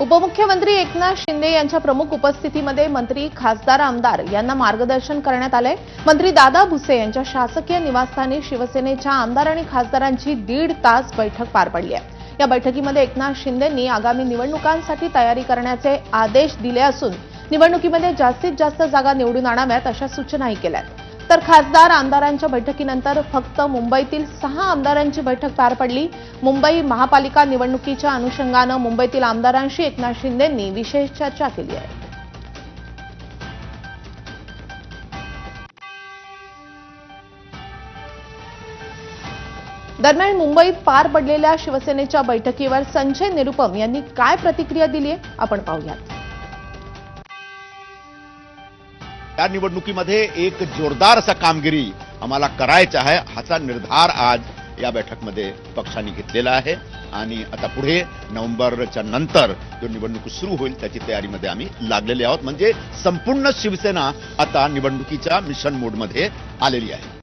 उपमुख्यमंत्री एकनाथ शिंदे यांच्या प्रमुख उपस्थितीमध्ये मंत्री, खासदार, आमदार यांना मार्गदर्शन करण्यात आले। मंत्री दादा भुसे यांच्या शासकीय निवासस्थानी शिवसेनेच्या आमदार आणि खासदारांची 1.5 तास बैठक पार पडली आहे। या बैठकीमध्ये एकनाथ शिंदेंनी आगामी निवडणुकांसाठी तयारी करण्याचे आदेश दिले असून निवडणुकीमध्ये जास्तीत जास्त जागा निवडून आणाव्यात अशा सूचनाही केल्या। तर खासदार आमदारांच्या बैठकीनंतर फक्त मुंबईतील 6 आमदारांची बैठक पार पडली। मुंबई महापालिका निवडणुकीच्या अनुषंगाने मुंबईतील आमदारांशी एकनाथ शिंदेंनी विशेष चर्चा केली आहे। दरम्यान मुंबईत पार पडलेल्या शिवसेनेच्या बैठकीवर संजय निरुपम यांनी काय प्रतिक्रिया दिली आहे आपण पाहूयात। या निवडणुकीमध्ये एक जोरदार असा कामगिरी आम्हाला करायचा आहे हाचा निर्धार आज या बैठकमध्ये पक्षाने घेतलेला आहे आणि आता पुढे नोव्हेंबरच्या नंतर जो निवडणूक सुरू होईल त्याची तयारीमध्ये आम्ही लागलेले आहोत। म्हणजे संपूर्ण शिवसेना आता निवडणुकीच्या मिशन मोडमध्ये आलेली आहे।